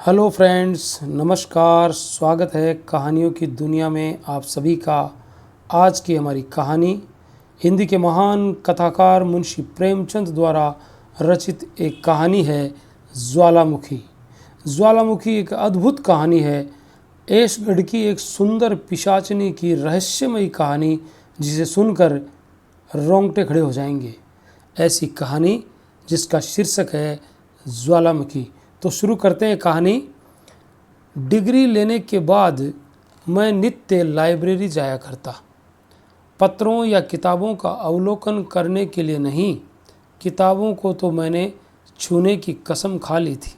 Hello friends, नमस्कार। स्वागत है कहानियों की दुनिया में आप सभी का। आज की हमारी कहानी हिंदी के महान कथाकार मुंशी प्रेमचंद द्वारा रचित एक कहानी है, ज्वालामुखी। ज्वालामुखी एक अद्भुत कहानी है, ऐशगढ़ की एक सुंदर पिशाचिनी की रहस्यमयी कहानी, जिसे सुनकर रोंगटे खड़े हो जाएंगे। ऐसी कहानी जिसका शीर्षक है ज्वालामुखी। तो शुरू करते हैं कहानी। डिग्री लेने के बाद मैं नित्य लाइब्रेरी जाया करता, पत्रों या किताबों का अवलोकन करने के लिए नहीं। किताबों को तो मैंने छूने की कसम खा ली थी।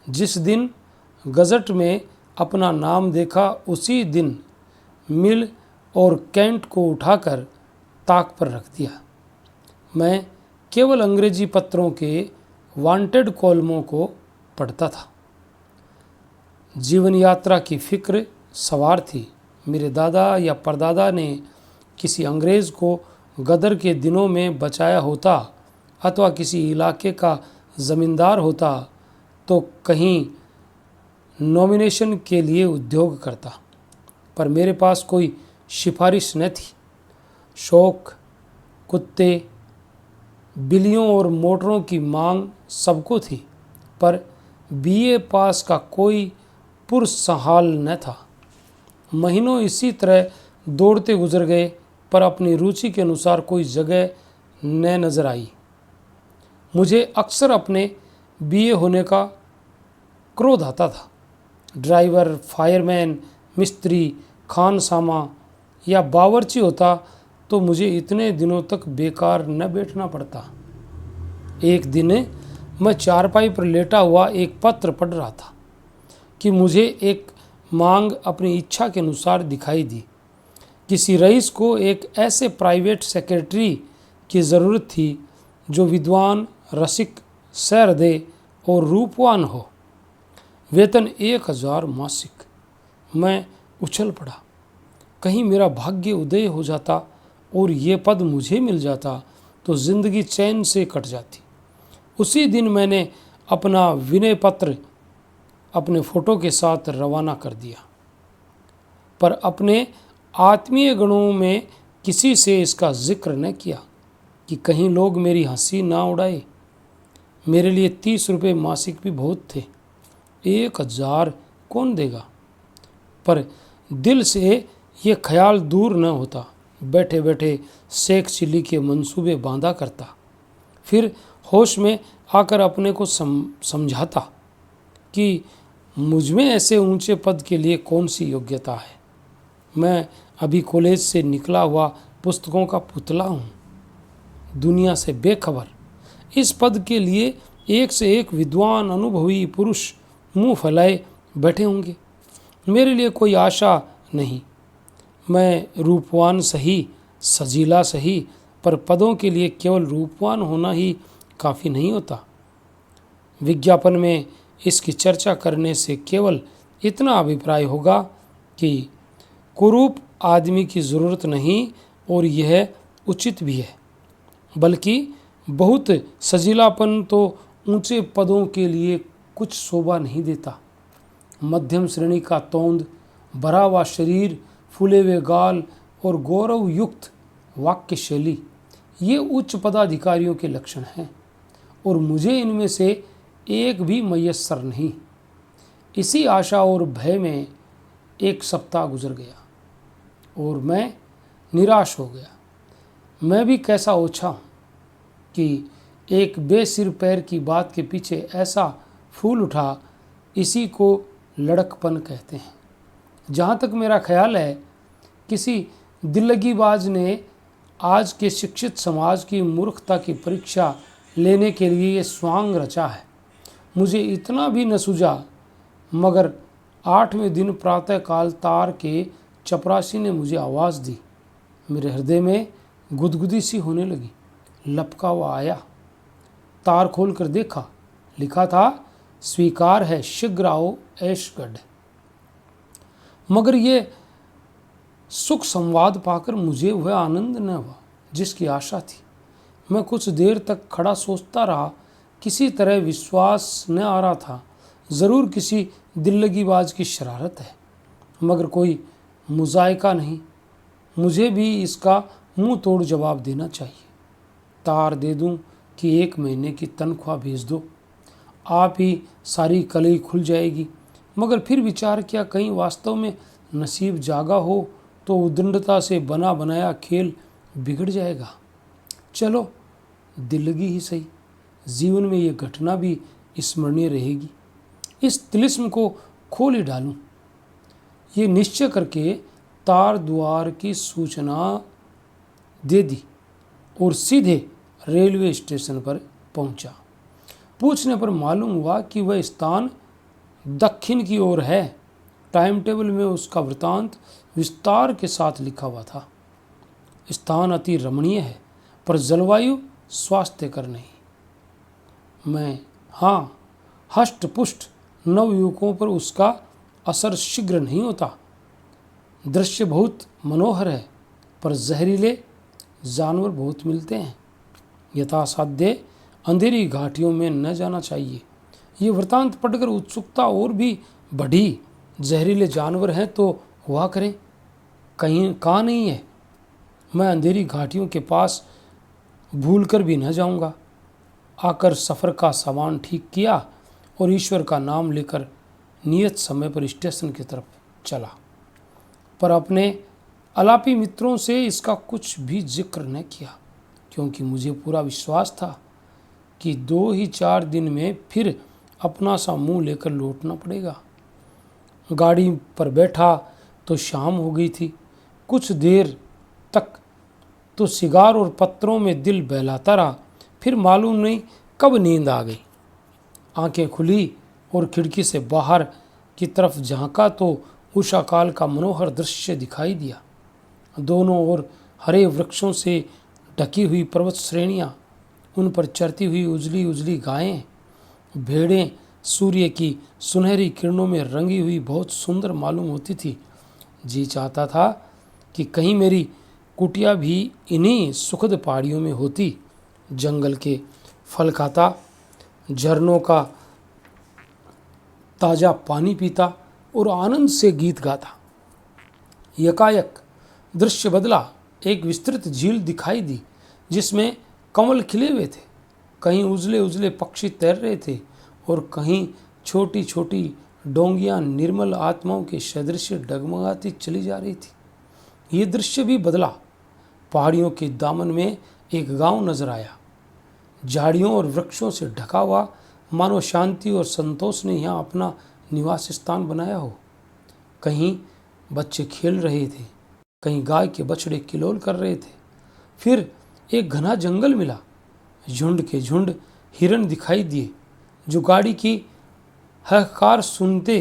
जिस दिन गज़ट में अपना नाम देखा, उसी दिन मिल और कैंट को उठाकर ताक पर रख दिया। मैं केवल अंग्रेजी पत्रों के वांटेड कॉलमों को पढ़ता था। जीवन यात्रा की फिक्र सवार थी। मेरे दादा या परदादा ने किसी अंग्रेज़ को गदर के दिनों में बचाया होता अथवा किसी इलाके का ज़मींदार होता तो कहीं नॉमिनेशन के लिए उद्योग करता, पर मेरे पास कोई सिफारिश न थी। शौक, कुत्ते, बिल्लियों और मोटरों की मांग सबको थी, पर बीए पास का कोई पुरसहाल न था। महीनों इसी तरह दौड़ते गुजर गए, पर अपनी रुचि के अनुसार कोई जगह न नज़र आई। मुझे अक्सर अपने बीए होने का क्रोध आता था। ड्राइवर, फायरमैन, मिस्त्री, खानसामा या बावर्ची होता तो मुझे इतने दिनों तक बेकार न बैठना पड़ता। एक दिन मैं चारपाई पर लेटा हुआ एक पत्र पढ़ रहा था कि मुझे एक मांग अपनी इच्छा के अनुसार दिखाई दी। किसी रईस को एक ऐसे प्राइवेट सेक्रेटरी की ज़रूरत थी जो विद्वान, रसिक, सहृदय और रूपवान हो। वेतन 1000 मासिक। मैं उछल पड़ा। कहीं मेरा भाग्य उदय हो जाता और ये पद मुझे मिल जाता तो जिंदगी चैन से कट जाती। उसी दिन मैंने अपना विनय पत्र अपने फ़ोटो के साथ रवाना कर दिया, पर अपने आत्मीय गणों में किसी से इसका जिक्र न किया कि कहीं लोग मेरी हंसी ना उड़ाए। मेरे लिए 30 रुपये मासिक भी बहुत थे। 1000 कौन देगा? पर दिल से ये ख्याल दूर न होता। बैठे बैठे शेख चिली के मंसूबे बांधा करता, फिर होश में आकर अपने को समझाता कि मुझमें ऐसे ऊंचे पद के लिए कौन सी योग्यता है। मैं अभी कॉलेज से निकला हुआ पुस्तकों का पुतला हूँ, दुनिया से बेखबर। इस पद के लिए एक से एक विद्वान, अनुभवी पुरुष मुंह फैलाए बैठे होंगे। मेरे लिए कोई आशा नहीं। मैं रूपवान सही, सजीला सही, पर पदों के लिए केवल रूपवान होना ही काफ़ी नहीं होता। विज्ञापन में इसकी चर्चा करने से केवल इतना अभिप्राय होगा कि कुरूप आदमी की ज़रूरत नहीं, और यह उचित भी है, बल्कि बहुत सजीलापन तो ऊंचे पदों के लिए कुछ शोभा नहीं देता। मध्यम श्रेणी का तोंद, भरा हुआ शरीर, फूले हुए गाल और गौरव युक्त वाक्य शैली, ये उच्च पदाधिकारियों के लक्षण हैं, और मुझे इनमें से एक भी मयस्सर नहीं। इसी आशा और भय में एक सप्ताह गुजर गया और मैं निराश हो गया। मैं भी कैसा ओछा हूँ कि एक बेसिर पैर की बात के पीछे ऐसा फूल उठा। इसी को लड़कपन कहते हैं। जहाँ तक मेरा ख्याल है, किसी दिल्लगीबाज ने आज के शिक्षित समाज की मूर्खता की परीक्षा लेने के लिए ये स्वांग रचा है। मुझे इतना भी न सूझा, मगर 8वें दिन प्रातःकाल तार के चपरासी ने मुझे आवाज़ दी। मेरे हृदय में गुदगुदी सी होने लगी। लपका हुआ आया। तार खोल कर देखा, लिखा था, स्वीकार है, शीघ्र आओ ऐशगढ़। मगर ये सुख संवाद पाकर मुझे वह आनंद न हुआ जिसकी आशा थी। मैं कुछ देर तक खड़ा सोचता रहा। किसी तरह विश्वास न आ रहा था ज़रूर किसी दिल्लगीबाज की शरारत है, मगर कोई मुज़ायका नहीं। मुझे भी इसका मुंह तोड़ जवाब देना चाहिए। तार दे दूं कि 1 महीने की तनख्वाह भेज दो, आप ही सारी कलई खुल जाएगी। मगर फिर विचार किया, कहीं वास्तव में नसीब जागा हो तो उद्दंडता से बना बनाया खेल बिगड़ जाएगा। चलो दिल्लगी ही सही, जीवन में ये घटना भी स्मरणीय रहेगी। इस तिलिस्म को खोल ही डालूं, ये निश्चय करके तार द्वार की सूचना दे दी और सीधे रेलवे स्टेशन पर पहुंचा। पूछने पर मालूम हुआ कि वह स्थान दक्षिण की ओर है। टाइम टेबल में उसका वृतांत विस्तार के साथ लिखा हुआ था। स्थान अति रमणीय है, पर जलवायु स्वास्थ्यकर नहीं। मैं हष्ट पुष्ट नवयुवकों पर उसका असर शीघ्र नहीं होता। दृश्य बहुत मनोहर है, पर जहरीले जानवर बहुत मिलते हैं। यथासाध्य अंधेरी घाटियों में न जाना चाहिए। ये वृतांत पढ़कर उत्सुकता और भी बढ़ी। जहरीले जानवर हैं तो हुआ करें, कहीं कहाँ नहीं है। मैं अंधेरी घाटियों के पास भूलकर भी न जाऊंगा। आकर सफ़र का सामान ठीक किया और ईश्वर का नाम लेकर नियत समय पर स्टेशन की तरफ चला, पर अपने अलापी मित्रों से इसका कुछ भी जिक्र न किया, क्योंकि मुझे पूरा विश्वास था कि 2 ही 4 दिन में फिर अपना सा मुंह लेकर लौटना पड़ेगा। गाड़ी पर बैठा तो शाम हो गई थी। कुछ देर तक तो सिगार और पत्रों में दिल बहलाता रहा। फिर मालूम नहीं कब नींद आ गई। आंखें खुली और खिड़की से बाहर की तरफ झांका तो उषा काल का मनोहर दृश्य दिखाई दिया। दोनों ओर हरे वृक्षों से ढकी हुई पर्वत श्रेणियाँ, उन पर चरती हुई उजली उजली गायें, भेड़ें सूर्य की सुनहरी किरणों में रंगी हुई बहुत सुंदर मालूम होती थी। जी चाहता था कि कहीं मेरी कुटिया भी इन्हीं सुखद पहाड़ियों में होती। जंगल के फल खाता, झरनों का ताज़ा पानी पीता और आनंद से गीत गाता। यकायक दृश्य बदला। एक विस्तृत झील दिखाई दी जिसमें कमल खिले हुए थे। कहीं उजले उजले पक्षी तैर रहे थे और कहीं छोटी छोटी डोंगियां निर्मल आत्माओं के सदृश डगमगाती चली जा रही थी। ये दृश्य भी बदला। पहाड़ियों के दामन में एक गांव नजर आया, झाड़ियों और वृक्षों से ढका हुआ, मानो शांति और संतोष ने यहाँ अपना निवास स्थान बनाया हो। कहीं बच्चे खेल रहे थे, कहीं गाय के बछड़े किलोल कर रहे थे। फिर एक घना जंगल मिला। झुंड के झुंड हिरण दिखाई दिए, जो गाड़ी की हकार सुनते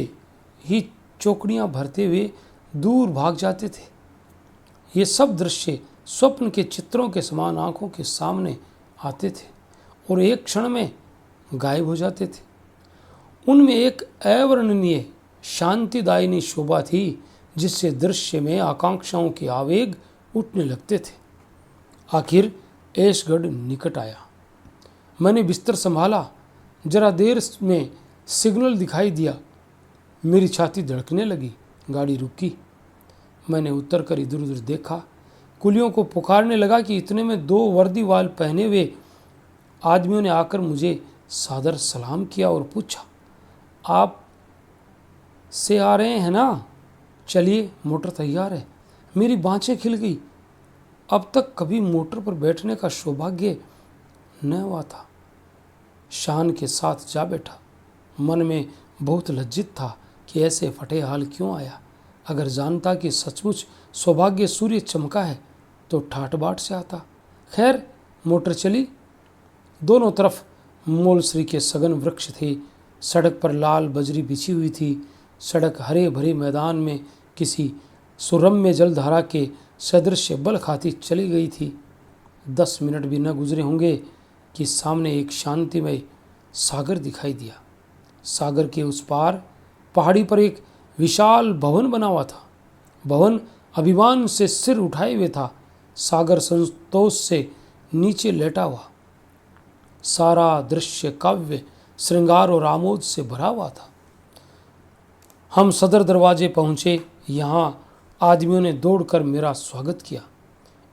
ही चौकड़ियाँ भरते हुए दूर भाग जाते थे। ये सब दृश्य स्वप्न के चित्रों के समान आंखों के सामने आते थे और एक क्षण में गायब हो जाते थे। उनमें एक अवर्णनीय शांतिदायिनी शोभा थी, जिससे दृश्य में आकांक्षाओं के आवेग उठने लगते थे। आखिर ऐशगढ़ निकट आया। मैंने बिस्तर संभाला। जरा देर में सिग्नल दिखाई दिया। मेरी छाती धड़कने लगी। गाड़ी रुकी। मैंने उतर कर इधर उधर देखा। कुलियों को पुकारने लगा कि इतने में 2 वर्दीवाल पहने हुए आदमियों ने आकर मुझे सादर सलाम किया और पूछा, आप से आ रहे हैं ना? चलिए, मोटर तैयार है। मेरी बाँछें खिल गई। अब तक कभी मोटर पर बैठने का सौभाग्य न हुआ था। शान के साथ जा बैठा। मन में बहुत लज्जित था कि ऐसे फटे हाल क्यों आया। अगर जानता कि सचमुच सौभाग्य सूर्य चमका है तो ठाट बाट से आता। खैर, मोटर चली। दोनों तरफ मोलश्री के सघन वृक्ष थे। सड़क पर लाल बजरी बिछी हुई थी। सड़क हरे भरे मैदान में किसी सुरम्य जलधारा के सदृश बल खाती चली गई थी। 10 मिनट भी न गुजरे होंगे कि सामने एक शांतिमय सागर दिखाई दिया। सागर के उस पार पहाड़ी पर एक विशाल भवन बना हुआ था। भवन अभिमान से सिर उठाए हुए था। सागर संतोष से नीचे लेटा हुआ। सारा दृश्य काव्य, श्रृंगार और आमोद से भरा हुआ था। हम सदर दरवाजे पहुँचे। यहाँ आदमियों ने दौड़कर मेरा स्वागत किया।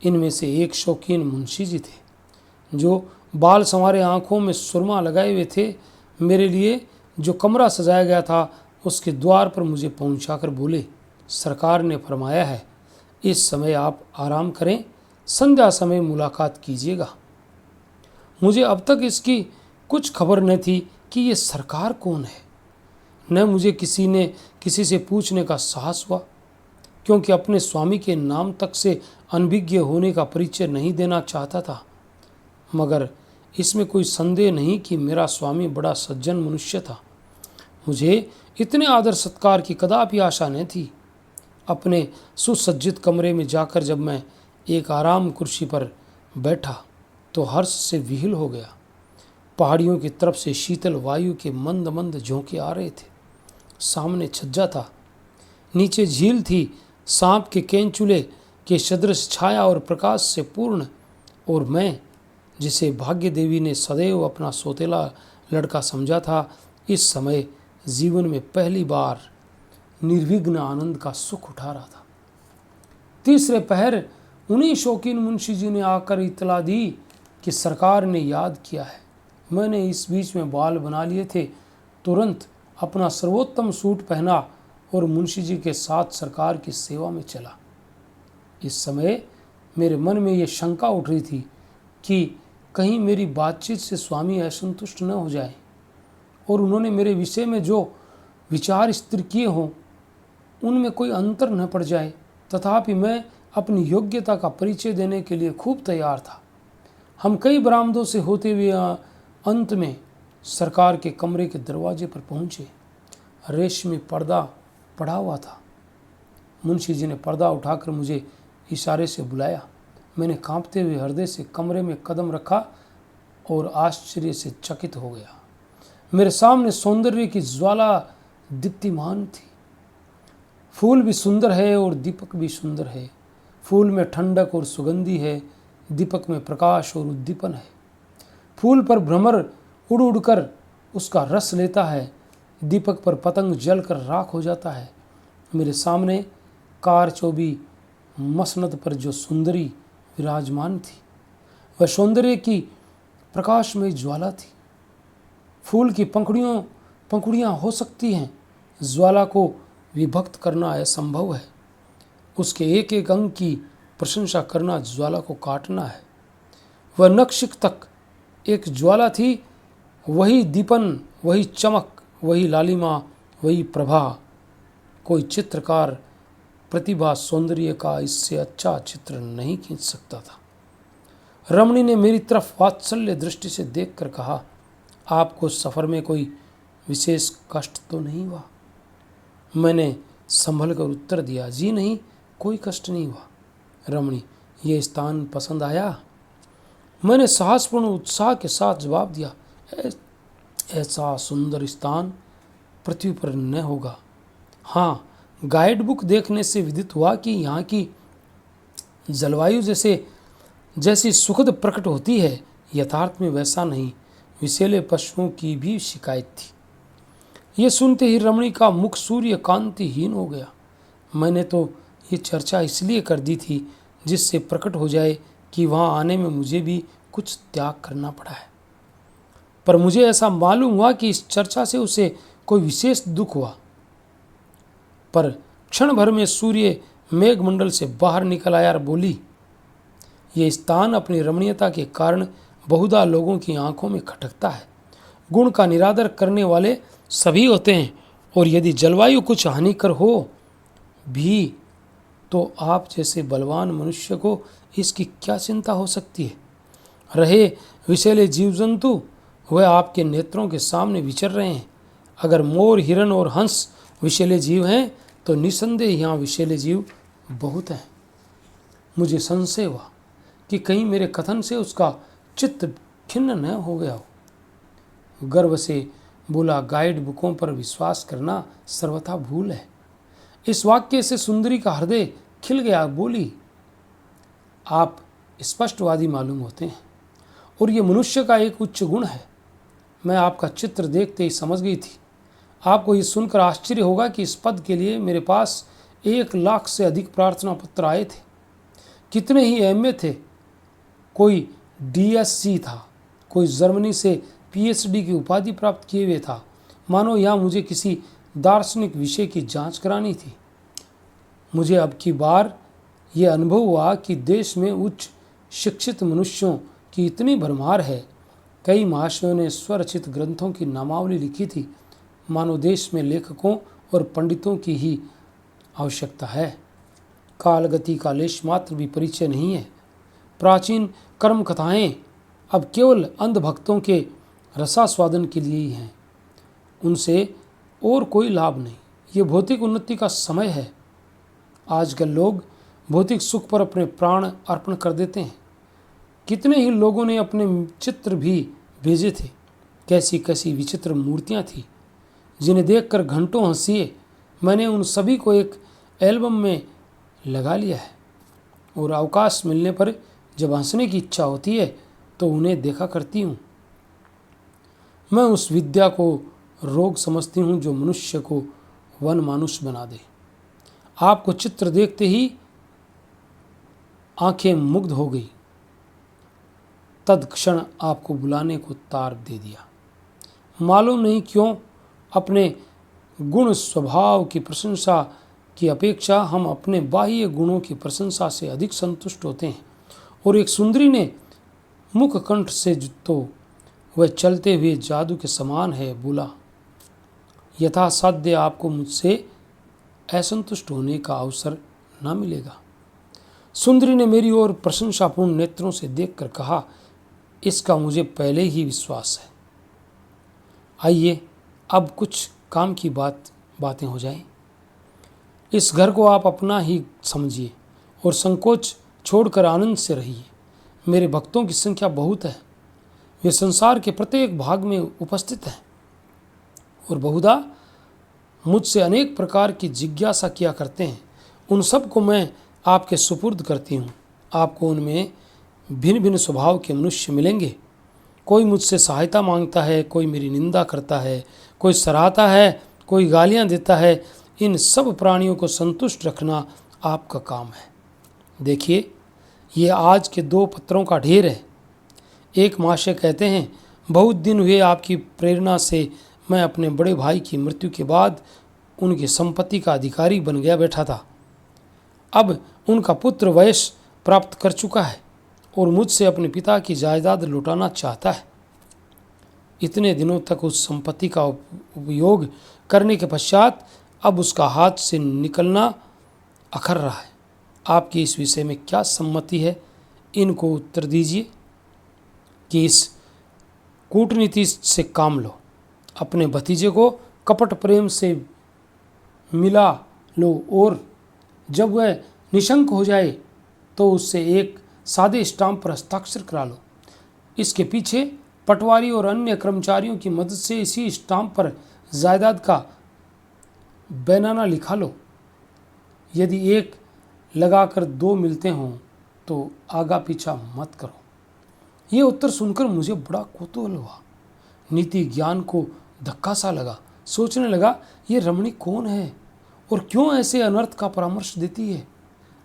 इनमें से एक शौकीन मुंशी जी थे जो बाल संवारे आँखों में सुरमा लगाए हुए थे। मेरे लिए जो कमरा सजाया गया था उसके द्वार पर मुझे पहुंचाकर बोले, सरकार ने फरमाया है इस समय आप आराम करें, संध्या समय मुलाकात कीजिएगा। मुझे अब तक इसकी कुछ खबर न थी कि ये सरकार कौन है। न मुझे किसी से पूछने का साहस हुआ, क्योंकि अपने स्वामी के नाम तक से अनभिज्ञ होने का परिचय नहीं देना चाहता था। मगर इसमें कोई संदेह नहीं कि मेरा स्वामी बड़ा सज्जन मनुष्य था। मुझे इतने आदर सत्कार की कदापि आशा न थी। अपने सुसज्जित कमरे में जाकर जब मैं एक आराम कुर्सी पर बैठा तो हर्ष से विह्वल हो गया। पहाड़ियों की तरफ से शीतल वायु के मंद मंद झोंके आ रहे थे। सामने छज्जा था, नीचे झील थी, सांप के केंचुले के सदृश छाया और प्रकाश से पूर्ण, और मैं जिसे भाग्य देवी ने सदैव अपना सौतेला लड़का समझा था, इस समय जीवन में पहली बार निर्विघ्न आनंद का सुख उठा रहा था। तीसरे पहर उन्हीं शौकीन मुंशी जी ने आकर इतला दी कि सरकार ने याद किया है। मैंने इस बीच में बाल बना लिए थे। तुरंत अपना सर्वोत्तम सूट पहना और मुंशी जी के साथ सरकार की सेवा में चला। इस समय मेरे मन में ये शंका उठ रही थी कि कहीं मेरी बातचीत से स्वामी असंतुष्ट न हो जाए और उन्होंने मेरे विषय में जो विचार स्थिर किए हों उनमें कोई अंतर न पड़ जाए। तथापि मैं अपनी योग्यता का परिचय देने के लिए खूब तैयार था। हम कई बरामदों से होते हुए अंत में सरकार के कमरे के दरवाजे पर पहुँचे। रेशमी पर्दा पड़ा हुआ था। मुंशी जी ने पर्दा उठाकर मुझे इशारे से बुलाया। मैंने कांपते हुए हृदय से कमरे में कदम रखा और आश्चर्य से चकित हो गया। मेरे सामने सौंदर्य की ज्वाला दीप्तिमान थी। फूल भी सुंदर है और दीपक भी सुंदर है। फूल में ठंडक और सुगंधी है, दीपक में प्रकाश और उद्दीपन है। फूल पर भ्रमर उड़ उड़कर उसका रस लेता है, दीपक पर पतंग जलकर राख हो जाता है। मेरे सामने कारचौबी मसनद पर जो सुंदरी विराजमान थी वह सौंदर्य की प्रकाशमय ज्वाला थी। फूल की पंखुड़ियाँ हो सकती हैं, ज्वाला को विभक्त करना असंभव है। उसके एक एक अंग की प्रशंसा करना ज्वाला को काटना है। वह नक्शिक तक एक ज्वाला थी, वही दीपन, वही चमक, वही लालिमा, वही प्रभा। कोई चित्रकार प्रतिभा सौंदर्य का इससे अच्छा चित्र नहीं खींच सकता था। रमणी ने मेरी तरफ वात्सल्य दृष्टि से देखकर कहा, आपको सफ़र में कोई विशेष कष्ट तो नहीं हुआ? मैंने संभल कर उत्तर दिया, जी नहीं, कोई कष्ट नहीं हुआ। रमणी, ये स्थान पसंद आया? मैंने साहसपूर्ण उत्साह के साथ जवाब दिया, ऐसा सुंदर स्थान पृथ्वी पर न होगा। हाँ, गाइड बुक देखने से विदित हुआ कि यहाँ की जलवायु जैसी सुखद प्रकट होती है, यथार्थ में वैसा नहीं। विषैले पशुओं की भी शिकायत थी। ये सुनते ही रमणी का मुख सूर्य कांतिहीन हो गया। मैंने तो ये चर्चा इसलिए कर दी थी जिससे प्रकट हो जाए कि वहाँ आने में मुझे भी कुछ त्याग करना पड़ा है। पर मुझे ऐसा मालूम हुआ कि इस चर्चा से उसे कोई विशेष दुख हुआ। पर क्षण भर में सूर्य मेघमंडल से बाहर निकल आया और बोली, ये स्थान अपनी रमणीयता के कारण बहुधा लोगों की आंखों में खटकता है। गुण का निरादर करने वाले सभी होते हैं, और यदि जलवायु कुछ हानिकर हो भी तो आप जैसे बलवान मनुष्य को इसकी क्या चिंता हो सकती है। रहे विषैले जीव जंतु, वह आपके नेत्रों के सामने विचर रहे हैं। अगर मोर, हिरण और हंस विषैले जीव हैं तो निसंदेह यहाँ विषैले जीव बहुत हैं। मुझे संशय हुआ कि कहीं मेरे कथन से उसका चित्त खिन्न न हो गया हो। गर्व से बोला, गाइड बुकों पर विश्वास करना सर्वथा भूल है। इस वाक्य से सुंदरी का हृदय खिल गया। बोली, आप स्पष्टवादी मालूम होते हैं और ये मनुष्य का एक उच्च गुण है। मैं आपका चित्र देखते ही समझ गई थी। आपको ये सुनकर आश्चर्य होगा कि इस पद के लिए मेरे पास 1 लाख से अधिक प्रार्थना पत्र आए थे। कितने ही एमए थे, कोई डीएससी था, कोई जर्मनी से पीएचडी की उपाधि प्राप्त किए हुए था। मानो यहाँ मुझे किसी दार्शनिक विषय की जांच करानी थी। मुझे अब की बार ये अनुभव हुआ कि देश में उच्च शिक्षित मनुष्यों की इतनी भरमार है। कई महाशयों ने स्वरचित ग्रंथों की नामावली लिखी थी। मानो देश में लेखकों और पंडितों की ही आवश्यकता है। कालगति का लेश मात्र भी परिचय नहीं है। प्राचीन कर्म कथाएँ अब केवल अंधभक्तों के रसास्वादन के लिए ही हैं, उनसे और कोई लाभ नहीं। ये भौतिक उन्नति का समय है। आजकल लोग भौतिक सुख पर अपने प्राण अर्पण कर देते हैं। कितने ही लोगों ने अपने चित्र भी भेजे थे। कैसी कैसी विचित्र मूर्तियां थी जिन्हें देखकर घंटों हंसिए। मैंने उन सभी को एक एल्बम में लगा लिया है और अवकाश मिलने पर जब हंसने की इच्छा होती है तो उन्हें देखा करती हूँ। मैं उस विद्या को रोग समझती हूँ जो मनुष्य को वन मानुष बना दे। आपको चित्र देखते ही आंखें मुग्ध हो गई। तत्क्षण आपको बुलाने को तार दे दिया। मालूम नहीं क्यों अपने गुण स्वभाव की प्रशंसा की अपेक्षा हम अपने बाह्य गुणों की प्रशंसा से अधिक संतुष्ट होते हैं। और एक सुंदरी ने मुख कंठ से तो वह चलते हुए जादू के समान है बोला, यथासाध्य आपको मुझसे असंतुष्ट होने का अवसर न मिलेगा। सुंदरी ने मेरी ओर प्रशंसापूर्ण नेत्रों से देखकर कहा, इसका मुझे पहले ही विश्वास है। आइए अब कुछ काम की बातें हो जाएं। इस घर को आप अपना ही समझिए और संकोच छोड़कर आनंद से रहिए। मेरे भक्तों की संख्या बहुत है। वे संसार के प्रत्येक भाग में उपस्थित हैं और बहुधा मुझसे अनेक प्रकार की जिज्ञासा किया करते हैं। उन सब को मैं आपके सुपुर्द करती हूँ। आपको उनमें भिन्न भिन्न स्वभाव के मनुष्य मिलेंगे। कोई मुझसे सहायता मांगता है, कोई मेरी निंदा करता है, कोई सराहता है, कोई गालियाँ देता है। इन सब प्राणियों को संतुष्ट रखना आपका काम है। देखिए, ये आज के 2 पत्रों का ढेर है। एक महाशय कहते हैं, बहुत दिन हुए आपकी प्रेरणा से मैं अपने बड़े भाई की मृत्यु के बाद उनकी संपत्ति का अधिकारी बन गया बैठा था। अब उनका पुत्र वयस प्राप्त कर चुका है और मुझसे अपने पिता की जायदाद लौटाना चाहता है। इतने दिनों तक उस संपत्ति का उपयोग करने के पश्चात अब उसका हाथ से निकलना अखर रहा है। आपकी इस विषय में क्या सम्मति है? इनको उत्तर दीजिए कि इस कूटनीति से काम लो। अपने भतीजे को कपट प्रेम से मिला लो और जब वह निशंक हो जाए तो उससे एक सादे स्टाम्प पर हस्ताक्षर करा लो। इसके पीछे पटवारी और अन्य कर्मचारियों की मदद से इसी स्टाम्प पर जायदाद का बैनाना लिखा लो। यदि एक लगाकर 2 मिलते हों तो आगा पीछा मत करो। ये उत्तर सुनकर मुझे बड़ा कौतूहल हुआ। नीति ज्ञान को धक्का सा लगा। सोचने लगा, ये रमणी कौन है और क्यों ऐसे अनर्थ का परामर्श देती है?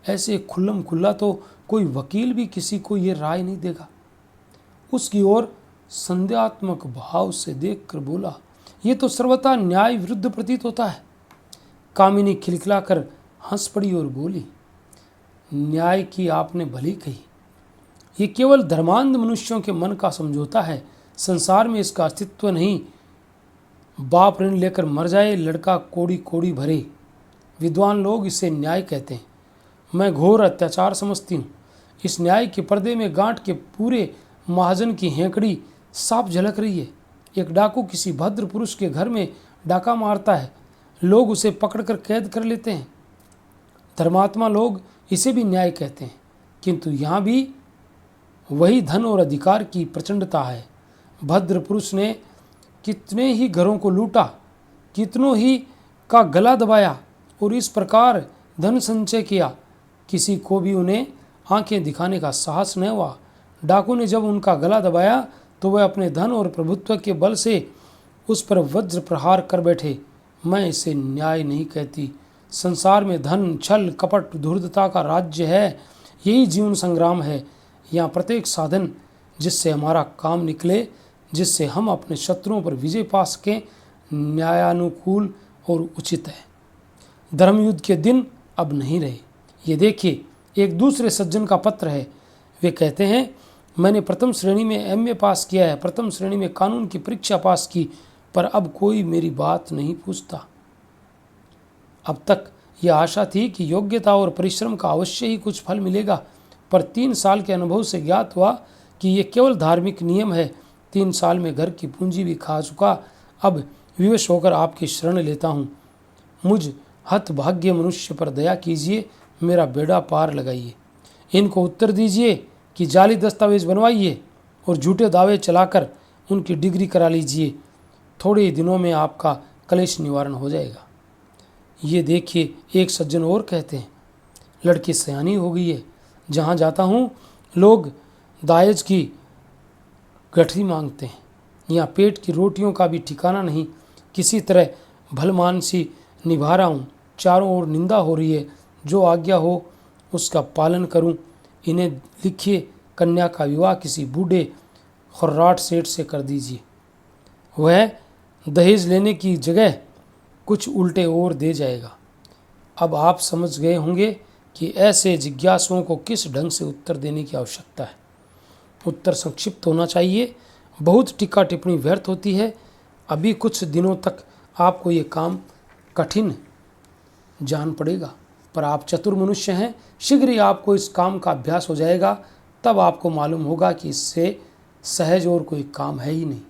ऐसे खुल्लम खुल्ला तो कोई वकील भी किसी को ये राय नहीं देगा। उसकी ओर संदेहात्मक भाव से देखकर बोला, ये तो सर्वथा न्याय विरुद्ध प्रतीत होता है। कामिनी खिलखिलाकर हंस पड़ी और बोली, न्याय की आपने भली कही। ये केवल धर्मांध मनुष्यों के मन का समझौता है। संसार में इसका अस्तित्व नहीं। बाप ऋण लेकर मर जाए, लड़का कोड़ी कोड़ी भरे। विद्वान लोग इसे न्याय कहते हैं। मैं घोर अत्याचार समझती हूँ। इस न्याय के पर्दे में गांठ के पूरे महाजन की हेंकड़ी साफ झलक रही है। एक डाकू किसी भद्र पुरुष के घर में डाका मारता है। लोग उसे पकड़कर कैद कर लेते हैं। धर्मात्मा लोग इसे भी न्याय कहते हैं, किंतु यहाँ भी वही धन और अधिकार की प्रचंडता है। भद्र पुरुष ने कितने ही घरों को लूटा, कितनों ही का गला दबाया और इस प्रकार धन संचय किया। किसी को भी उन्हें आंखें दिखाने का साहस न हुआ। डाकू ने जब उनका गला दबाया तो वह अपने धन और प्रभुत्व के बल से उस पर वज्र प्रहार कर बैठे। मैं इसे न्याय नहीं कहती। संसार में धन, छल, कपट, धूर्तता का राज्य है। यही जीवन संग्राम है। यहाँ प्रत्येक साधन जिससे हमारा काम निकले, जिससे हम अपने शत्रुओं पर विजय पा सकें, न्यायानुकूल और उचित है। धर्मयुद्ध के दिन अब नहीं रहे। ये देखिए, एक दूसरे सज्जन का पत्र है। वे कहते हैं, मैंने प्रथम श्रेणी में एमए पास किया है, प्रथम श्रेणी में कानून की परीक्षा पास की, पर अब कोई मेरी बात नहीं पूछता। अब तक यह आशा थी कि योग्यता और परिश्रम का अवश्य ही कुछ फल मिलेगा, पर 3 साल के अनुभव से ज्ञात हुआ कि ये केवल धार्मिक नियम है। 3 साल में घर की पूंजी भी खा चुका। अब विवश होकर आपकी शरण लेता हूँ। मुझ हतभाग्य मनुष्य पर दया कीजिए, मेरा बेड़ा पार लगाइए। इनको उत्तर दीजिए कि जाली दस्तावेज बनवाइए और झूठे दावे चलाकर उनकी डिग्री करा लीजिए। थोड़े ही दिनों में आपका कलेश निवारण हो जाएगा। ये देखिए, एक सज्जन और कहते हैं, लड़की सयानी हो गई है। जहाँ जाता हूँ लोग दायज की गठरी मांगते हैं। यहाँ पेट की रोटियों का भी ठिकाना नहीं। किसी तरह भलमानसी निभा रहा हूँ। चारों ओर निंदा हो रही है। जो आज्ञा हो उसका पालन करूँ। इन्हें लिखिए, कन्या का विवाह किसी बूढ़े खर्राट सेठ से कर दीजिए। वह दहेज लेने की जगह कुछ उल्टे और दे जाएगा। अब आप समझ गए होंगे कि ऐसे जिज्ञासुओं को किस ढंग से उत्तर देने की आवश्यकता है। उत्तर संक्षिप्त होना चाहिए। बहुत टीका टिप्पणी व्यर्थ होती है। अभी कुछ दिनों तक आपको ये काम कठिन जान पड़ेगा, पर आप चतुर मनुष्य हैं। शीघ्र ही आपको इस काम का अभ्यास हो जाएगा। तब आपको मालूम होगा कि इससे सहज और कोई काम है ही नहीं।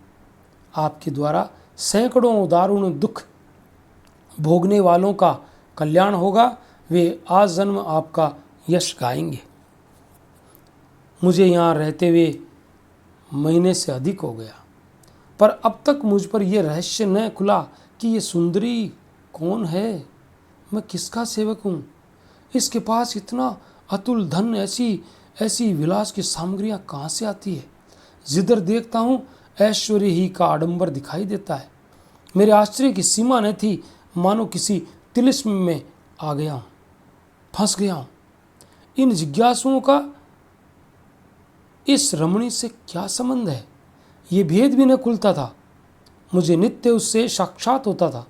आपके द्वारा सैकड़ों दारुण दुख भोगने वालों का कल्याण होगा। वे आजन्म आपका यश गाएंगे। मुझे यहाँ रहते हुए महीने से अधिक हो गया, पर अब तक मुझ पर यह रहस्य न खुला कि ये सुंदरी कौन है। मैं किसका सेवक हूँ? इसके पास इतना अतुल धन, ऐसी विलास की सामग्रियाँ कहाँ से आती है? जिधर देखता हूँ ऐश्वर्य ही का आडंबर दिखाई देता है। मेरे आश्चर्य की सीमा न थी। मानो किसी तिलिस्म में आ गया हूँ, फंस गया हूँ। इन जिज्ञासुओं का इस रमणी से क्या संबंध है? ये भेद भी न खुलता था। मुझे नित्य उससे साक्षात होता था।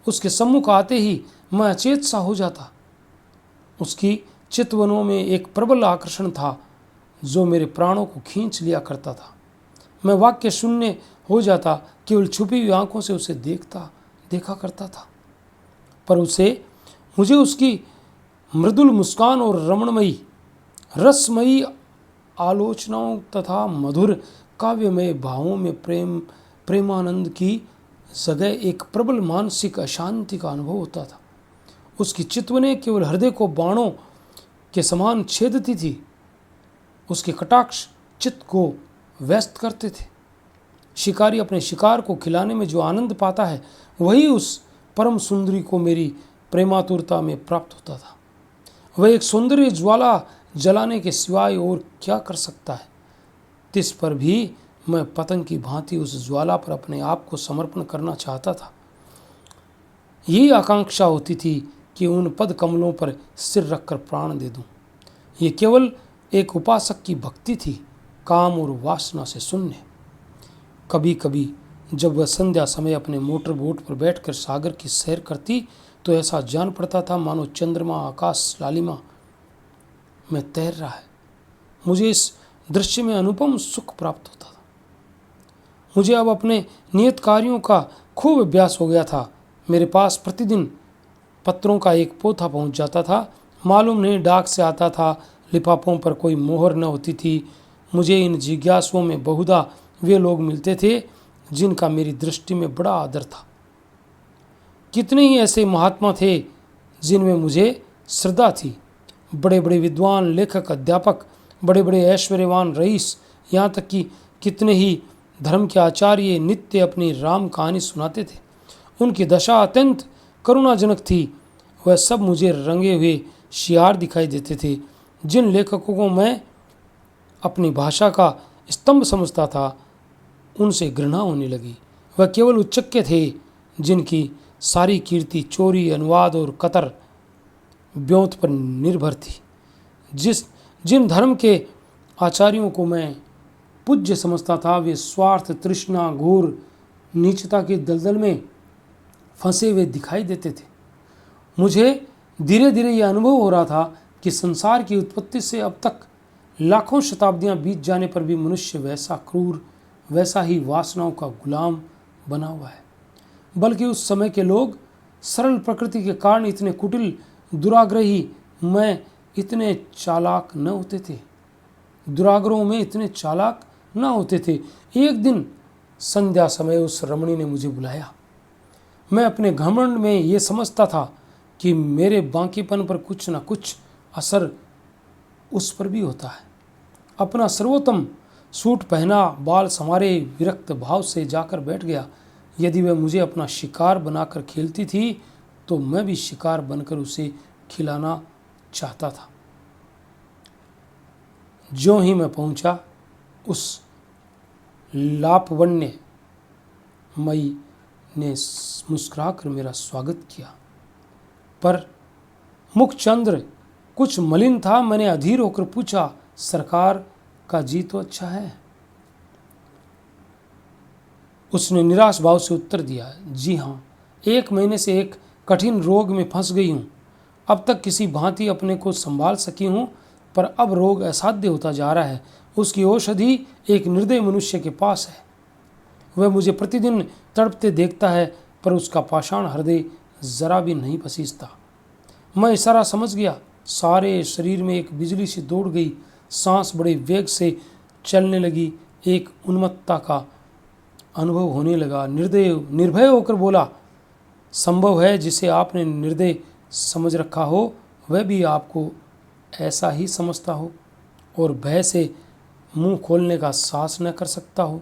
उसके सम्मुख आते ही मैं अचेत सा हो जाता। उसकी चितवनों में एक प्रबल आकर्षण था जो मेरे प्राणों को खींच लिया करता था। मैं वाक्य शून्य हो जाता, केवल छुपी हुई आंखों से उसे देखा करता था। पर मुझे उसकी मृदुल मुस्कान और रमणमयी रसमयी आलोचनाओं तथा मधुर काव्यमय भावों में प्रेमानंद की जगह एक प्रबल मानसिक अशांति का अनुभव होता था। उसकी चितवनें केवल हृदय को बाणों के समान छेदती थी। उसके कटाक्ष चित्त को व्यस्त करते थे। शिकारी अपने शिकार को खिलाने में जो आनंद पाता है, वही उस परम सुंदरी को मेरी प्रेमातुरता में प्राप्त होता था। वह एक सौंदर्य ज्वाला जलाने के सिवाय और क्या कर सकता है? तिस पर भी मैं पतंग की भांति उस ज्वाला पर अपने आप को समर्पण करना चाहता था। यही आकांक्षा होती थी कि उन पद कमलों पर सिर रखकर प्राण दे दूं। ये केवल एक उपासक की भक्ति थी, काम और वासना से शून्य। कभी कभी जब वह संध्या समय अपने मोटर बोट पर बैठकर सागर की सैर करती तो ऐसा जान पड़ता था मानो चंद्रमा आकाश लालिमा में तैर रहा है। मुझे इस दृश्य में अनुपम सुख प्राप्त होता था। मुझे अब अपने नियत कार्यों का खूब अभ्यास हो गया था। मेरे पास प्रतिदिन पत्रों का एक पोथा पहुंच जाता था। मालूम नहीं डाक से आता था। लिफाफों पर कोई मोहर न होती थी। मुझे इन जिज्ञासुओं में बहुधा वे लोग मिलते थे जिनका मेरी दृष्टि में बड़ा आदर था। कितने ही ऐसे महात्मा थे जिनमें मुझे श्रद्धा थी। बड़े बड़े विद्वान, लेखक, अध्यापक, बड़े बड़े ऐश्वर्यवान रईस, यहाँ तक कि कितने ही धर्म के आचार्य नित्य अपनी राम कहानी सुनाते थे। उनकी दशा अत्यंत करुणाजनक थी। वह सब मुझे रंगे हुए शियार दिखाई देते थे। जिन लेखकों को मैं अपनी भाषा का स्तंभ समझता था, उनसे घृणा होने लगी। वह केवल उच्चक्य थे जिनकी सारी कीर्ति चोरी, अनुवाद और कतर ब्योंत पर निर्भर थी। जिन धर्म के आचार्यों को मैं पूज्य समझता था, वे स्वार्थ, तृष्णा, घोर नीचता के दलदल में फंसे हुए दिखाई देते थे। मुझे धीरे धीरे यह अनुभव हो रहा था कि संसार की उत्पत्ति से अब तक लाखों शताब्दियां बीत जाने पर भी मनुष्य वैसा क्रूर, वैसा ही वासनाओं का गुलाम बना हुआ है। बल्कि उस समय के लोग सरल प्रकृति के कारण इतने कुटिल, दुराग्रही में इतने चालाक न होते थे, दुराग्रहों में इतने चालाक न होते थे। एक दिन संध्या समय उस रमणी ने मुझे बुलाया। मैं अपने घमंड में ये समझता था कि मेरे बांकीपन पर कुछ न कुछ असर उस पर भी होता है। अपना सर्वोत्तम सूट पहना, बाल संवारे, विरक्त भाव से जाकर बैठ गया। यदि वह मुझे अपना शिकार बनाकर खेलती थी तो मैं भी शिकार बनकर उसे खिलाना चाहता था। ज्यों ही मैं पहुंचा, उस लापवण्य मई ने मुस्कुराकर मेरा स्वागत किया, पर मुखचंद्र कुछ मलिन था। मैंने अधीर होकर पूछा, सरकार का जी तो अच्छा है? उसने निराश भाव से उत्तर दिया, जी हाँ, 1 महीने से एक कठिन रोग में फंस गई हूँ। अब तक किसी भांति अपने को संभाल सकी हूँ, पर अब रोग असाध्य होता जा रहा है। उसकी औषधि एक निर्दयी मनुष्य के पास है। वह मुझे प्रतिदिन तड़पते देखता है, पर उसका पाषाण हृदय जरा भी नहीं पसीजता। मैं इशारा समझ गया। सारे शरीर में एक बिजली सी दौड़ गई, सांस बड़े वेग से चलने लगी, एक उन्मत्तता का अनुभव होने लगा। निर्भय होकर बोला, संभव है जिसे आपने निर्दय समझ रखा हो वह भी आपको ऐसा ही समझता हो और भय से मुंह खोलने का साहस न कर सकता हो।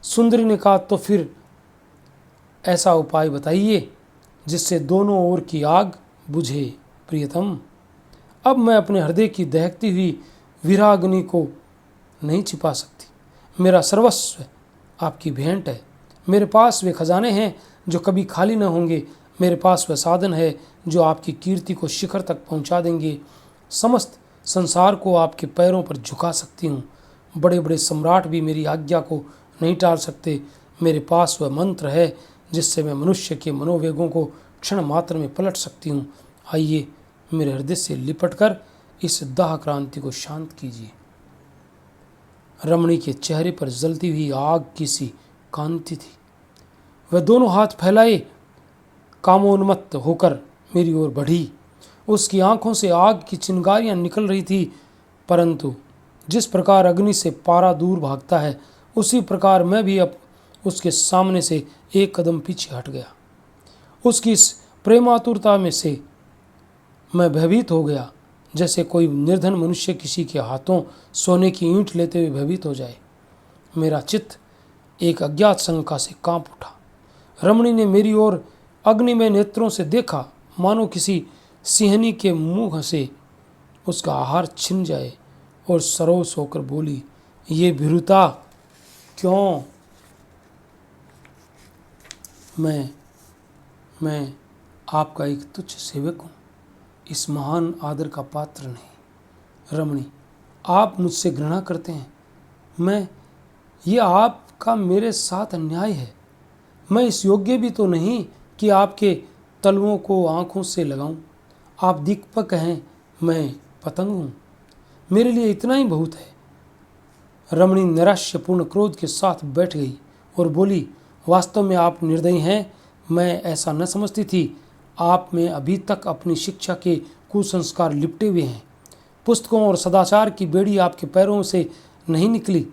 सुंदरी ने कहा, तो फिर ऐसा उपाय बताइए जिससे दोनों ओर की आग बुझे। प्रियतम, अब मैं अपने हृदय की दहकती हुई विराग्नि को नहीं छिपा सकती। मेरा सर्वस्व आपकी भेंट है। मेरे पास वे खजाने हैं जो कभी खाली न होंगे। मेरे पास वह साधन है जो आपकी कीर्ति को शिखर तक पहुंचा देंगे। समस्त संसार को आपके पैरों पर झुका सकती हूँ। बड़े बड़े सम्राट भी मेरी आज्ञा को नहीं टाल सकते। मेरे पास वह मंत्र है जिससे मैं मनुष्य के मनोवेगों को क्षण मात्र में पलट सकती हूँ। आइए, मेरे हृदय से लिपटकर इस दाह क्रांति को शांत कीजिए। रमणी के चेहरे पर जलती हुई आग की सी कांति थी। वह दोनों हाथ फैलाए कामोन्मत्त होकर मेरी ओर बढ़ी। उसकी आंखों से आग की चिंगारियां निकल रही थी, परंतु जिस प्रकार अग्नि से पारा दूर भागता है, उसी प्रकार मैं भी अब उसके सामने से एक कदम पीछे हट गया। उसकी इस प्रेमातुरता में से मैं भयभीत हो गया, जैसे कोई निर्धन मनुष्य किसी के हाथों सोने की ईंट लेते हुए भयभीत हो जाए। मेरा चित्त एक अज्ञात शंका से कांप उठा। रमणी ने मेरी ओर अग्निमय नेत्रों से देखा, मानो किसी सिंहनी के मुंह से उसका आहार छिन जाए, और सरोस होकर बोली, ये भीरुता क्यों? मैं आपका एक तुच्छ सेवक हूँ, इस महान आदर का पात्र नहीं। रमणी, आप मुझसे घृणा करते हैं। ये आपका मेरे साथ अन्याय है। मैं इस योग्य भी तो नहीं कि आपके तलवों को आंखों से लगाऊं। आप दीपक हैं, मैं पतंग हूँ। मेरे लिए इतना ही बहुत है। रमणी नैराश्यपूर्ण क्रोध के साथ बैठ गई और बोली, वास्तव में आप निर्दयी हैं। मैं ऐसा न समझती थी। आप में अभी तक अपनी शिक्षा के कुसंस्कार लिपटे हुए हैं। पुस्तकों और सदाचार की बेड़ी आपके पैरों से नहीं निकली।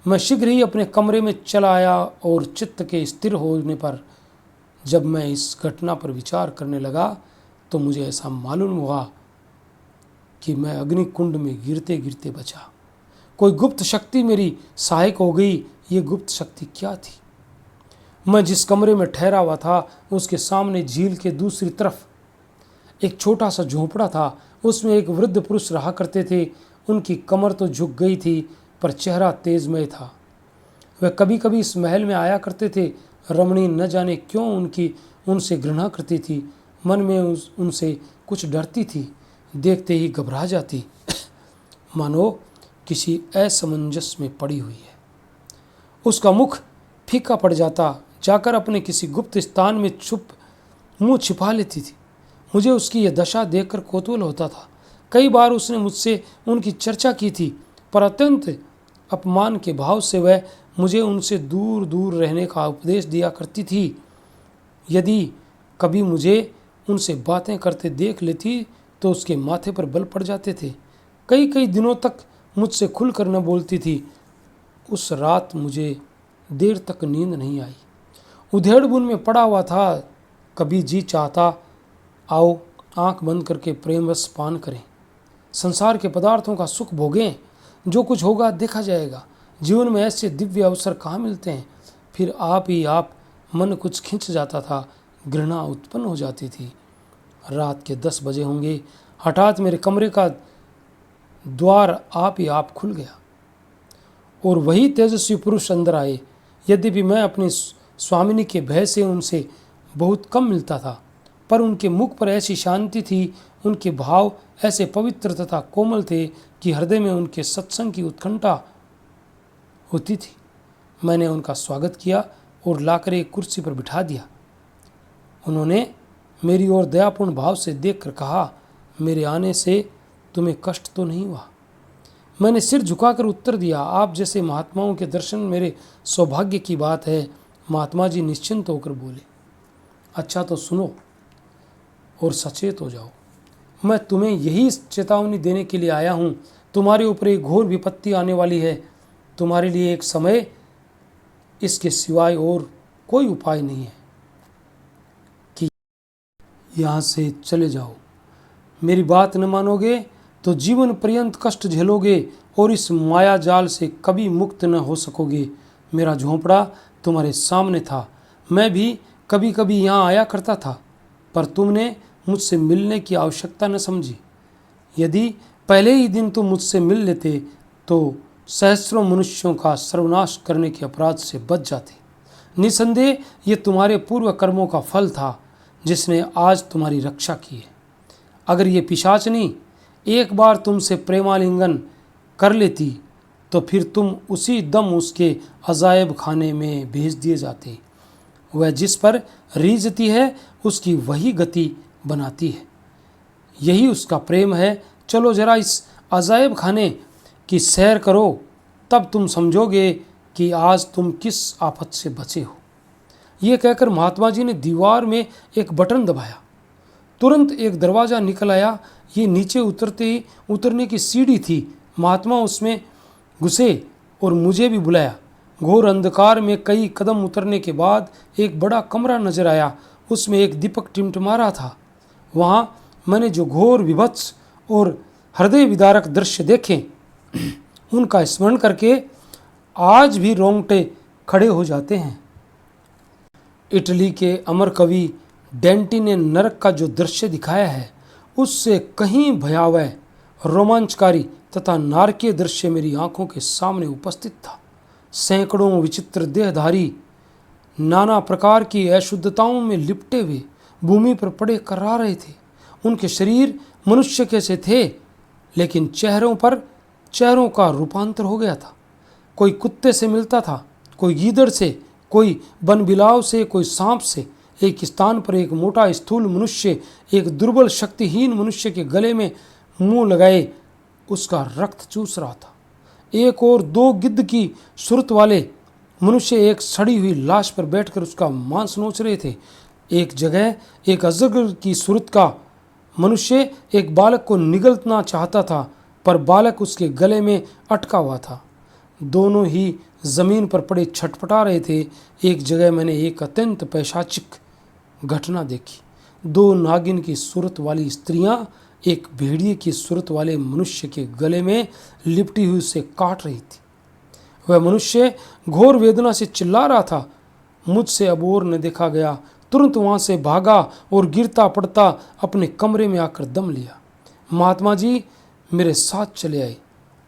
मैं शीघ्र ही अपने कमरे में चला आया और चित्त के स्थिर होने पर जब मैं इस घटना पर विचार करने लगा तो मुझे ऐसा मालूम हुआ कि मैं अग्निकुंड में गिरते गिरते बचा। कोई गुप्त शक्ति मेरी सहायक हो गई। ये गुप्त शक्ति क्या थी? मैं जिस कमरे में ठहरा हुआ था उसके सामने झील के दूसरी तरफ एक छोटा सा झोंपड़ा था। उसमें एक वृद्ध पुरुष रहा करते थे। उनकी कमर तो झुक गई थी, पर चेहरा तेजमय था। वह कभी कभी इस महल में आया करते थे। रमणी न जाने क्यों उनकी उनसे घृणा करती थी, मन में उनसे कुछ डरती थी, देखते ही घबरा जाती, मानो किसी असमंजस में पड़ी हुई है। उसका मुख फीका पड़ जाता, जाकर अपने किसी गुप्त स्थान में मुंह छिपा लेती थी। मुझे उसकी यह दशा देखकर कौतूहल होता था। कई बार उसने मुझसे उनकी चर्चा की थी, पर अत्यंत अपमान के भाव से वह मुझे उनसे दूर दूर रहने का उपदेश दिया करती थी। यदि कभी मुझे उनसे बातें करते देख लेती तो उसके माथे पर बल पड़ जाते थे। कई कई दिनों तक मुझसे खुलकर न बोलती थी। उस रात मुझे देर तक नींद नहीं आई। उधेड़बुन में पड़ा हुआ था। कभी जी चाहता आओ आंख बंद करके प्रेम रस पान करें, संसार के पदार्थों का सुख भोगें, जो कुछ होगा देखा जाएगा। जीवन में ऐसे दिव्य अवसर कहाँ मिलते हैं। फिर आप ही आप मन कुछ खिंच जाता था, घृणा उत्पन्न हो जाती थी। रात के 10 बजे होंगे, हठात मेरे कमरे का द्वार आप ही आप खुल गया और वही तेजस्वी पुरुष अंदर आए। यद्यपि मैं अपनी स्वामिनी के भय से उनसे बहुत कम मिलता था, पर उनके मुख पर ऐसी शांति थी, उनके भाव ऐसे पवित्र तथा कोमल थे कि हृदय में उनके सत्संग की उत्कंठा होती थी। मैंने उनका स्वागत किया और लाकर एक कुर्सी पर बिठा दिया। उन्होंने मेरी ओर दयापूर्ण भाव से देखकर कहा, मेरे आने से तुम्हें कष्ट तो नहीं हुआ? मैंने सिर झुकाकर उत्तर दिया, आप जैसे महात्माओं के दर्शन मेरे सौभाग्य की बात है। महात्मा जी निश्चिंत होकर बोले, अच्छा तो सुनो और सचेत हो जाओ। मैं तुम्हें यही चेतावनी देने के लिए आया हूँ। तुम्हारे ऊपर एक घोर विपत्ति आने वाली है। तुम्हारे लिए एक समय इसके सिवाय और कोई उपाय नहीं है कि यहाँ से चले जाओ। मेरी बात न मानोगे तो जीवन पर्यंत कष्ट झेलोगे और इस माया जाल से कभी मुक्त न हो सकोगे। मेरा झोंपड़ा तुम्हारे सामने था। मैं भी कभी कभी यहाँ आया करता था, पर तुमने मुझसे मिलने की आवश्यकता न समझी। यदि पहले ही दिन तुम मुझसे मिल लेते तो सहस्रों मनुष्यों का सर्वनाश करने के अपराध से बच जाते। निसंदेह ये तुम्हारे पूर्व कर्मों का फल था, जिसने आज तुम्हारी रक्षा की है। अगर ये पिशाचनी एक बार तुमसे प्रेमालिंगन कर लेती तो फिर तुम उसी दम उसके अजायब खाने में भेज दिए जाते। वह जिस पर रीझती है उसकी वही गति बनाती है। यही उसका प्रेम है। चलो जरा इस अजायब खाने की सैर करो, तब तुम समझोगे कि आज तुम किस आफत से बचे हो। ये कहकर महात्मा जी ने दीवार में एक बटन दबाया। तुरंत एक दरवाज़ा निकल आया। ये नीचे उतरने की सीढ़ी थी। महात्मा उसमें घुसे और मुझे भी बुलाया। घोर अंधकार में कई कदम उतरने के बाद एक बड़ा कमरा नजर आया। उसमें एक दीपक टिमटिमा रहा था। वहाँ मैंने जो घोर विभत्स और हृदय विदारक दृश्य देखे, उनका स्मरण करके आज भी रोंगटे खड़े हो जाते हैं। इटली के अमर कवि डेंटी ने नरक का जो दृश्य दिखाया है, उससे कहीं भयावह, रोमांचकारी तथा नारकीय दृश्य मेरी आंखों के सामने उपस्थित था। सैकड़ों विचित्र देहधारी नाना प्रकार की अशुद्धताओं में लिपटे हुए भूमि पर पड़े कर्रा रहे थे। उनके शरीर मनुष्य के से थे, लेकिन चेहरों का रूपांतर हो गया था। कोई कुत्ते से मिलता था, कोई गीदड़ से, कोई बनबिलाव से, कोई सांप से। एक स्थान पर एक मोटा स्थूल मनुष्य एक दुर्बल शक्तिहीन मनुष्य के गले में मुंह लगाए उसका रक्त चूस रहा था। एक और 2 गिद्ध की सूरत वाले मनुष्य एक सड़ी हुई लाश पर बैठकर उसका मांस नोच रहे थे। एक जगह एक अजगर की सूरत का मनुष्य एक बालक को निगलना चाहता था, पर बालक उसके गले में अटका हुआ था। दोनों ही जमीन पर पड़े छटपटा रहे थे। एक जगह मैंने एक अत्यंत पैशाचिक घटना देखी। 2 नागिन की सूरत वाली स्त्रियां एक भेड़िए की सूरत वाले मनुष्य के गले में लिपटी हुई उसे काट रही थी। वह मनुष्य घोर वेदना से चिल्ला रहा था। मुझसे अब और न देखा गया। तुरंत वहां से भागा और गिरता पड़ता अपने कमरे में आकर दम लिया। महात्मा जी मेरे साथ चले आए।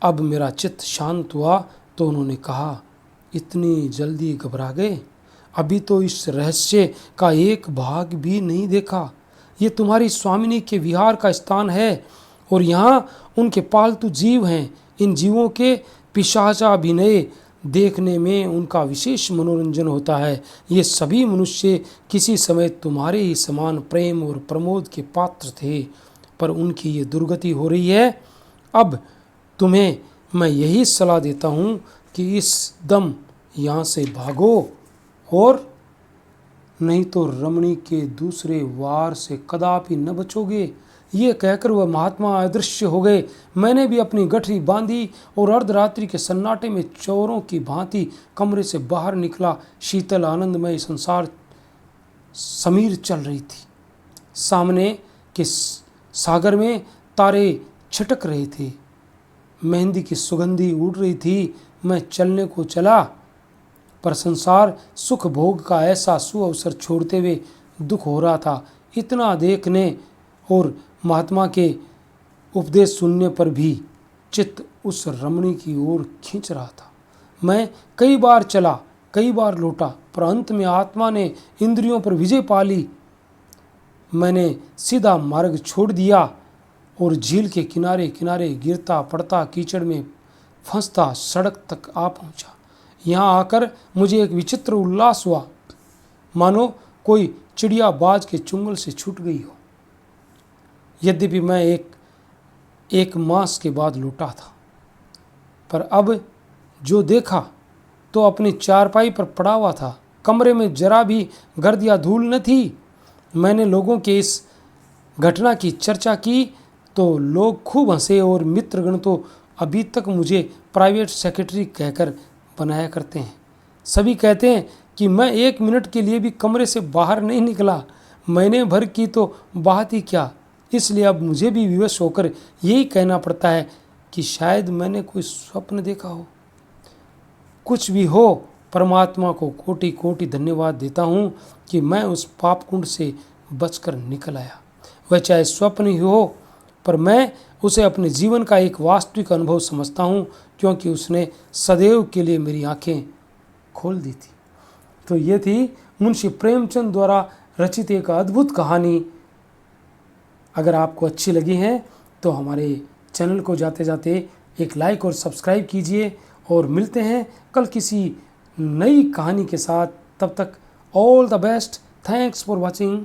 अब मेरा चित्त शांत हुआ तो उन्होंने कहा, इतनी जल्दी घबरा गए? अभी तो इस रहस्य का एक भाग भी नहीं देखा। ये तुम्हारी स्वामिनी के विहार का स्थान है और यहाँ उनके पालतू जीव हैं। इन जीवों के पिशाचाभिनय देखने में उनका विशेष मनोरंजन होता है। ये सभी मनुष्य किसी समय तुम्हारे ही समान प्रेम और प्रमोद के पात्र थे, पर उनकी ये दुर्गति हो रही है। अब तुम्हें मैं यही सलाह देता हूँ कि इस दम यहाँ से भागो, और नहीं तो रमणी के दूसरे वार से कदापि न बचोगे। ये कहकर वह महात्मा अदृश्य हो गए। मैंने भी अपनी गठरी बांधी और अर्धरात्रि के सन्नाटे में चोरों की भांति कमरे से बाहर निकला। शीतल आनंदमय संसार समीर चल रही थी। सामने के सागर में तारे छिटक रहे थे। मेहंदी की सुगंधी उड़ रही थी। मैं चलने को चला, पर संसार सुख भोग का ऐसा सुअवसर छोड़ते हुए दुख हो रहा था। इतना देखने और महात्मा के उपदेश सुनने पर भी चित्त उस रमणी की ओर खींच रहा था। मैं कई बार चला, कई बार लौटा, पर अंत में आत्मा ने इंद्रियों पर विजय पा ली। मैंने सीधा मार्ग छोड़ दिया और झील के किनारे किनारे गिरता पड़ता कीचड़ में फंसता सड़क तक आ पहुंचा। यहाँ आकर मुझे एक विचित्र उल्लास हुआ, मानो कोई चिड़िया बाज के चुंगल से छूट गई हो। यद्यपि मैं एक मास के बाद लौटा था, पर अब जो देखा तो अपनी चारपाई पर पड़ा हुआ था। कमरे में जरा भी गर्द या धूल न थी। मैंने लोगों के इस घटना की चर्चा की तो लोग खूब हंसे, और मित्रगण तो अभी तक मुझे प्राइवेट सेक्रेटरी कहकर बनाया करते हैं। सभी कहते हैं कि मैं 1 मिनट के लिए भी कमरे से बाहर नहीं निकला। महीने भर की तो बात ही क्या। इसलिए अब मुझे भी विवश होकर यही कहना पड़ता है कि शायद मैंने कोई स्वप्न देखा हो। कुछ भी हो, परमात्मा को कोटि कोटि धन्यवाद देता हूँ कि मैं उस पाप कुंड से बचकर निकल आया। वह चाहे स्वप्न ही हो, पर मैं उसे अपने जीवन का एक वास्तविक अनुभव समझता हूँ, क्योंकि उसने सदैव के लिए मेरी आंखें खोल दी थी। तो ये थी मुंशी प्रेमचंद द्वारा रचित एक अद्भुत कहानी। अगर आपको अच्छी लगी है तो हमारे चैनल को जाते जाते एक लाइक और सब्सक्राइब कीजिए, और मिलते हैं कल किसी नई कहानी के साथ। तब तक all the best. Thanks for watching.